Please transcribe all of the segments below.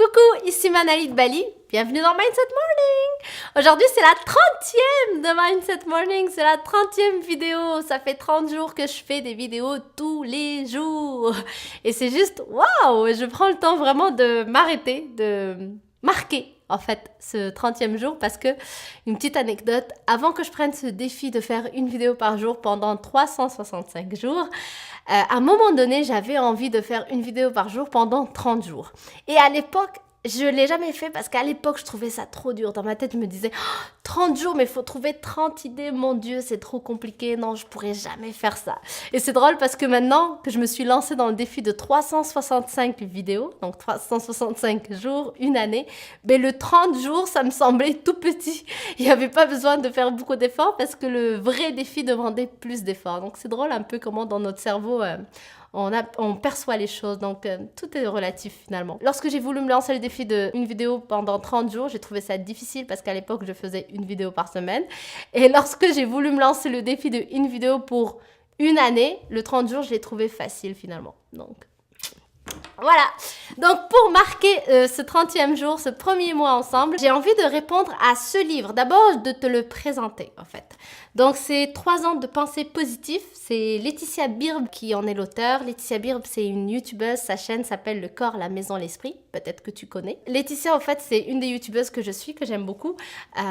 Coucou, ici Manali de Bali, bienvenue dans Mindset Morning. Aujourd'hui c'est la 30e de Mindset Morning, c'est la 30e vidéo, ça fait 30 jours que je fais des vidéos tous les jours. Et c'est juste waouh, je prends le temps vraiment de m'arrêter, de marquer en fait ce 30e jour parce que, une petite anecdote, avant que je prenne ce défi de faire une vidéo par jour pendant 365 jours, à un moment donné, j'avais envie de faire une vidéo par jour pendant 30 jours. Et à l'époque, je ne l'ai jamais fait parce qu'à l'époque, je trouvais ça trop dur. Dans ma tête, je me disais, oh, 30 jours, mais il faut trouver 30 idées. Mon Dieu, c'est trop compliqué. Non, je ne pourrais jamais faire ça. Et c'est drôle parce que maintenant que je me suis lancée dans le défi de 365 vidéos, donc 365 jours, une année, mais le 30 jours, ça me semblait tout petit. Il n'y avait pas besoin de faire beaucoup d'efforts parce que le vrai défi demandait plus d'efforts. Donc c'est drôle un peu comment dans notre cerveau... on perçoit les choses, donc tout est relatif finalement. Lorsque j'ai voulu me lancer le défi d'une vidéo pendant 30 jours, j'ai trouvé ça difficile parce qu'à l'époque, je faisais une vidéo par semaine. Et lorsque j'ai voulu me lancer le défi d'une vidéo pour une année, le 30 jours, je l'ai trouvé facile finalement. Donc voilà, donc pour marquer ce 30e jour, ce premier mois ensemble, j'ai envie de répondre à ce livre. D'abord, de te le présenter en fait. Donc c'est 3 ans de pensée positive, c'est Laetitia Birb qui en est l'auteur. Laetitia Birb, c'est une youtubeuse, sa chaîne s'appelle Le Corps, la Maison, l'Esprit, peut-être que tu connais. Laetitia en fait, c'est une des youtubeuses que je suis, que j'aime beaucoup.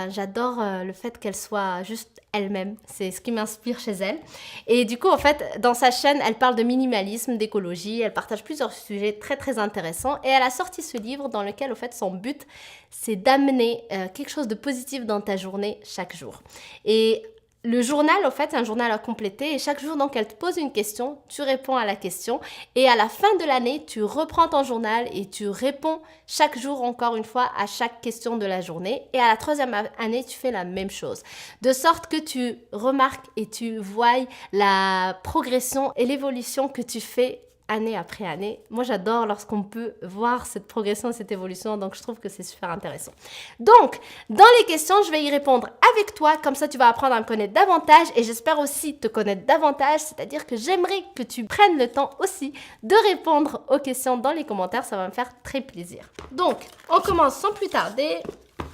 J'adore le fait qu'elle soit juste elle-même, c'est ce qui m'inspire chez elle. Et du coup en fait, dans sa chaîne, elle parle de minimalisme, d'écologie, elle partage plusieurs sujets très très intéressants et elle a sorti ce livre dans lequel en fait son but c'est d'amener quelque chose de positif dans ta journée chaque jour. Et le journal, en fait, c'est un journal à compléter et chaque jour, donc, elle te pose une question, tu réponds à la question et à la fin de l'année, tu reprends ton journal et tu réponds chaque jour, encore une fois, à chaque question de la journée. Et à la 3e année, tu fais la même chose. De sorte que tu remarques et tu vois la progression et l'évolution que tu fais année après année. Moi, j'adore lorsqu'on peut voir cette progression, cette évolution, donc je trouve que c'est super intéressant. Donc, dans les questions, je vais y répondre avec toi, comme ça tu vas apprendre à me connaître davantage et j'espère aussi te connaître davantage, c'est-à-dire que j'aimerais que tu prennes le temps aussi de répondre aux questions dans les commentaires, ça va me faire très plaisir. Donc, on commence sans plus tarder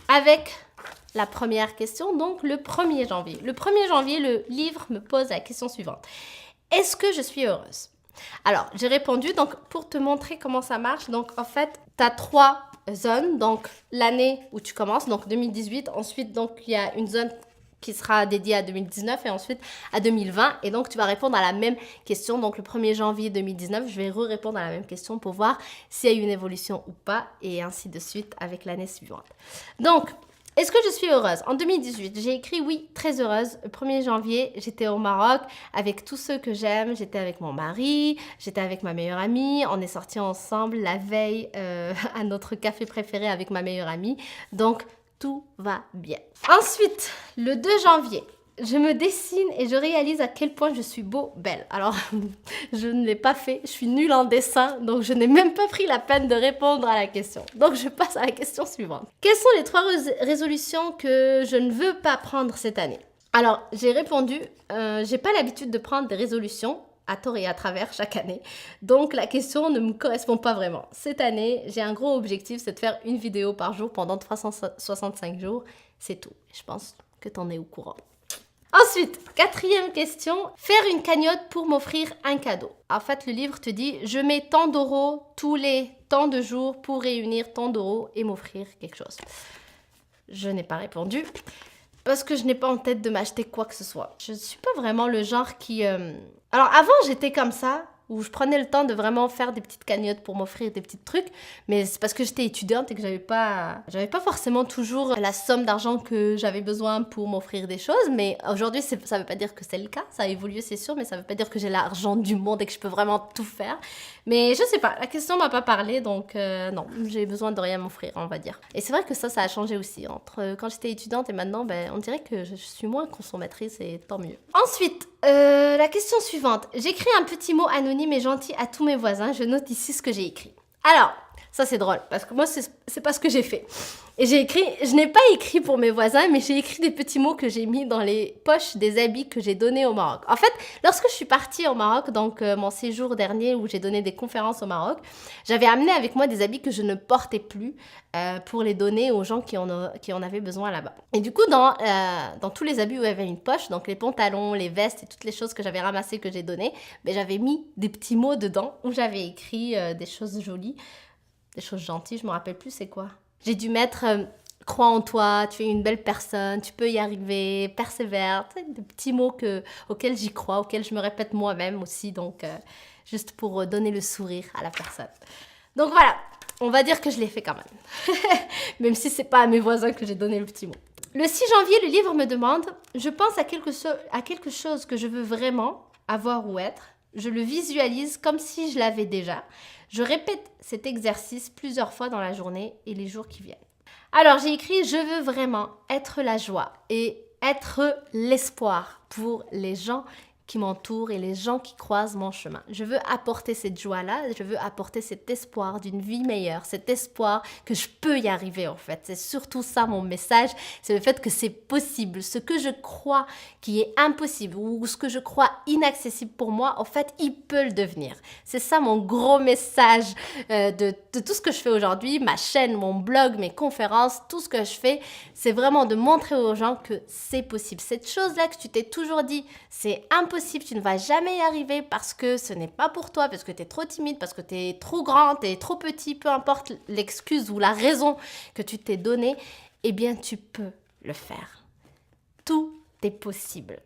avec la première question, donc le 1er janvier. Le 1er janvier, le livre me pose la question suivante. Est-ce que je suis heureuse ? Alors, j'ai répondu, donc pour te montrer comment ça marche, donc en fait, tu as 3 zones, donc l'année où tu commences, donc 2018, ensuite donc il y a une zone qui sera dédiée à 2019 et ensuite à 2020 et donc tu vas répondre à la même question, donc le 1er janvier 2019, je vais répondre à la même question pour voir s'il y a eu une évolution ou pas et ainsi de suite avec l'année suivante. Donc, est-ce que je suis heureuse? En 2018, j'ai écrit oui, très heureuse. Le 1er janvier, j'étais au Maroc avec tous ceux que j'aime. J'étais avec mon mari, j'étais avec ma meilleure amie. On est sortis ensemble la veille à notre café préféré avec ma meilleure amie. Donc, tout va bien. Ensuite, le 2 janvier, je me dessine et je réalise à quel point je suis belle. Alors, je ne l'ai pas fait, je suis nulle en dessin, donc je n'ai même pas pris la peine de répondre à la question. Donc, je passe à la question suivante. Quelles sont les 3 résolutions que je ne veux pas prendre cette année? Alors, j'ai répondu, j'ai pas l'habitude de prendre des résolutions à tort et à travers chaque année. Donc, la question ne me correspond pas vraiment. Cette année, j'ai un gros objectif, c'est de faire une vidéo par jour pendant 365 jours. C'est tout. Je pense que tu en es au courant. Ensuite, 4e question, faire une cagnotte pour m'offrir un cadeau. En fait, le livre te dit, je mets tant d'euros tous les temps de jours pour réunir tant d'euros et m'offrir quelque chose. Je n'ai pas répondu parce que je n'ai pas en tête de m'acheter quoi que ce soit. Je ne suis pas vraiment le genre qui... Alors avant, j'étais comme ça, où je prenais le temps de vraiment faire des petites cagnottes pour m'offrir des petits trucs, mais c'est parce que j'étais étudiante et que j'avais pas forcément toujours la somme d'argent que j'avais besoin pour m'offrir des choses, mais aujourd'hui, ça veut pas dire que c'est le cas, ça a évolué, c'est sûr, mais ça veut pas dire que j'ai l'argent du monde et que je peux vraiment tout faire. Mais je sais pas, la question m'a pas parlé, donc non, j'ai besoin de rien m'offrir, on va dire. Et c'est vrai que ça a changé aussi, entre quand j'étais étudiante et maintenant, on dirait que je suis moins consommatrice et tant mieux. Ensuite, la question suivante, j'écris un petit mot anonyme et gentil à tous mes voisins, je note ici ce que j'ai écrit. Alors, Ça, c'est drôle, parce que moi, c'est pas ce que j'ai fait. Et je n'ai pas écrit pour mes voisins, mais j'ai écrit des petits mots que j'ai mis dans les poches des habits que j'ai donnés au Maroc. En fait, lorsque je suis partie au Maroc, donc mon séjour dernier où j'ai donné des conférences au Maroc, j'avais amené avec moi des habits que je ne portais plus pour les donner aux gens qui en avaient besoin là-bas. Et du coup, dans tous les habits où il y avait une poche, donc les pantalons, les vestes et toutes les choses que j'avais ramassées, que j'ai données, ben, j'avais mis des petits mots dedans où j'avais écrit des choses jolies. Des choses gentilles, je me rappelle plus c'est quoi. J'ai dû mettre crois en toi, tu es une belle personne, tu peux y arriver, persévère, tu sais, des petits mots auxquels j'y crois, auxquels je me répète moi-même aussi, donc juste pour donner le sourire à la personne. Donc voilà, on va dire que je l'ai fait quand même. Même si c'est pas à mes voisins que j'ai donné le petit mot. Le 6 janvier, le livre me demande, je pense à quelque chose que je veux vraiment avoir ou être. Je le visualise comme si je l'avais déjà. Je répète cet exercice plusieurs fois dans la journée et les jours qui viennent. Alors, j'ai écrit « Je veux vraiment être la joie et être l'espoir pour les gens qui m'entourent et les gens qui croisent mon chemin. Je veux apporter cette joie-là, je veux apporter cet espoir d'une vie meilleure, cet espoir que je peux y arriver en fait. C'est surtout ça mon message, c'est le fait que c'est possible. Ce que je crois qui est impossible ou ce que je crois inaccessible pour moi, en fait, il peut le devenir. C'est ça mon gros message de tout ce que je fais aujourd'hui, ma chaîne, mon blog, mes conférences, tout ce que je fais, c'est vraiment de montrer aux gens que c'est possible. Cette chose-là que tu t'es toujours dit, c'est impossible, tu ne vas jamais y arriver parce que ce n'est pas pour toi, parce que tu es trop timide, parce que tu es trop grand, tu es trop petit, peu importe l'excuse ou la raison que tu t'es donnée, eh bien tu peux le faire. Tout est possible.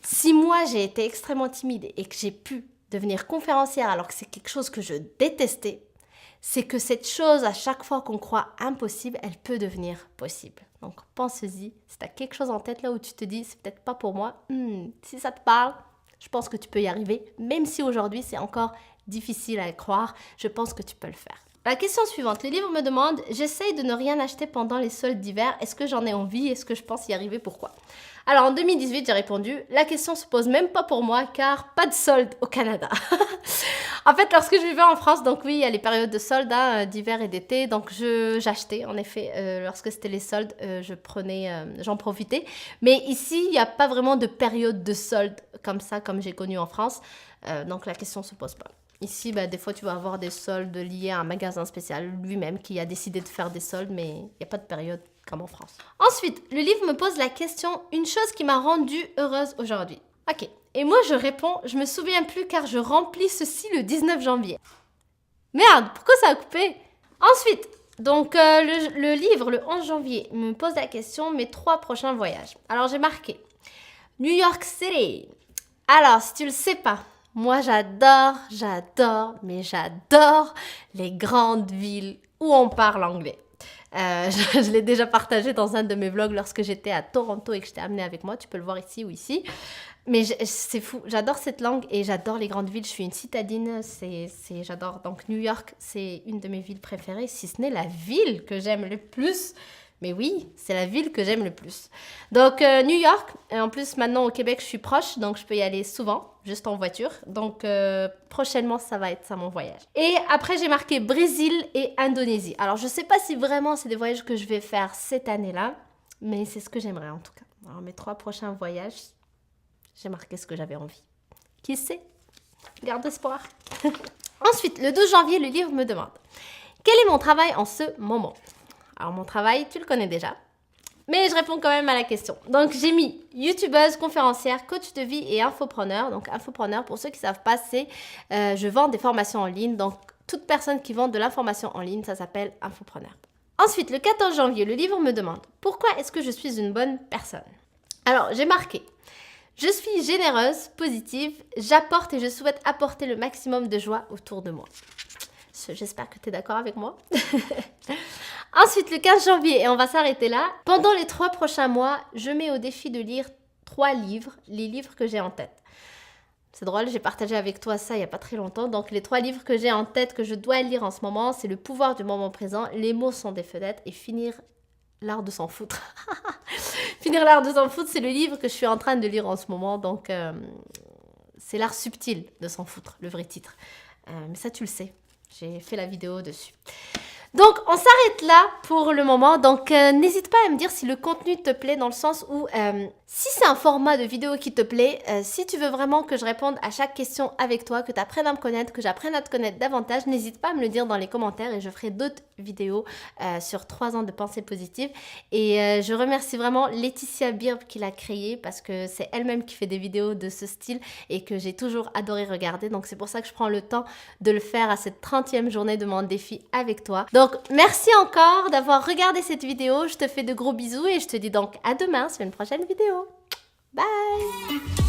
Si moi j'ai été extrêmement timide et que j'ai pu devenir conférencière alors que c'est quelque chose que je détestais, c'est que cette chose, à chaque fois qu'on croit impossible, elle peut devenir possible. Donc, pense-y. Si tu as quelque chose en tête là où tu te dis, c'est peut-être pas pour moi, si ça te parle, je pense que tu peux y arriver. Même si aujourd'hui, c'est encore difficile à y croire, je pense que tu peux le faire. La question suivante. Le livre me demande, j'essaye de ne rien acheter pendant les soldes d'hiver. Est-ce que j'en ai envie? Est-ce que je pense y arriver? Pourquoi? Alors, en 2018, j'ai répondu, la question se pose même pas pour moi, car pas de soldes au Canada. En fait, lorsque je vivais en France, donc oui, il y a les périodes de soldes d'hiver et d'été, donc j'achetais, en effet, lorsque c'était les soldes, j'en profitais. Mais ici, il n'y a pas vraiment de période de soldes comme ça, comme j'ai connu en France, donc la question se pose pas. Ici, des fois, tu vas avoir des soldes liés à un magasin spécial lui-même qui a décidé de faire des soldes, mais il n'y a pas de période comme en France. Ensuite, le livre me pose la question « Une chose qui m'a rendue heureuse aujourd'hui ». Ok, et moi je réponds « Je me souviens plus car je remplis ceci le 19 janvier ». Merde, pourquoi ça a coupé? Ensuite, donc le livre, le 11 janvier, me pose la question « Mes 3 prochains voyages ». Alors j'ai marqué « New York City ». Alors, si tu le sais pas, moi j'adore les grandes villes où on parle anglais. Je l'ai déjà partagé dans un de mes vlogs lorsque j'étais à Toronto et que je t'ai amené avec moi. Tu peux le voir ici ou ici. Mais c'est fou. J'adore cette langue et j'adore les grandes villes. Je suis une citadine. J'adore. Donc New York, c'est une de mes villes préférées, si ce n'est la ville que j'aime le plus. Mais oui, c'est la ville que j'aime le plus. Donc, New York. Et en plus, maintenant, au Québec, je suis proche. Donc, je peux y aller souvent, juste en voiture. Donc, prochainement, ça va être ça, mon voyage. Et après, j'ai marqué Brésil et Indonésie. Alors, je ne sais pas si vraiment c'est des voyages que je vais faire cette année-là. Mais c'est ce que j'aimerais, en tout cas. Alors, mes 3 prochains voyages, j'ai marqué ce que j'avais envie. Qui sait? Garde espoir. Ensuite, le 12 janvier, le livre me demande « Quel est mon travail en ce moment ?» Alors, mon travail, tu le connais déjà. Mais je réponds quand même à la question. Donc, j'ai mis youtubeuse, conférencière, coach de vie et infopreneur. Donc, infopreneur, pour ceux qui ne savent pas, c'est je vends des formations en ligne. Donc, toute personne qui vend de l'information en ligne, ça s'appelle infopreneur. Ensuite, le 14 janvier, le livre me demande « Pourquoi est-ce que je suis une bonne personne ?» Alors, j'ai marqué « Je suis généreuse, positive, j'apporte et je souhaite apporter le maximum de joie autour de moi. » J'espère que tu es d'accord avec moi. Ensuite, le 15 janvier, et on va s'arrêter là. Pendant les 3 prochains mois, je mets au défi de lire 3 livres, les livres que j'ai en tête. C'est drôle, j'ai partagé avec toi ça il n'y a pas très longtemps. Donc, les 3 livres que j'ai en tête, que je dois lire en ce moment, c'est Le pouvoir du moment présent, Les mots sont des fenêtres et Finir l'art de s'en foutre. Finir l'art de s'en foutre, c'est le livre que je suis en train de lire en ce moment. Donc, c'est l'art subtil de s'en foutre, le vrai titre. Mais ça, tu le sais. j'ai fait la vidéo dessus. Donc, on s'arrête là pour le moment. Donc, n'hésite pas à me dire si le contenu te plaît dans le sens où si c'est un format de vidéo qui te plaît, si tu veux vraiment que je réponde à chaque question avec toi, que tu apprennes à me connaître, que j'apprenne à te connaître davantage, n'hésite pas à me le dire dans les commentaires et je ferai d'autres vidéos sur 3 ans de pensée positive. Et je remercie vraiment Laetitia Birb qui l'a créé parce que c'est elle-même qui fait des vidéos de ce style et que j'ai toujours adoré regarder. Donc, c'est pour ça que je prends le temps de le faire à cette 30e journée de mon défi avec toi. Donc, merci encore d'avoir regardé cette vidéo. Je te fais de gros bisous et je te dis donc à demain sur une prochaine vidéo. Bye!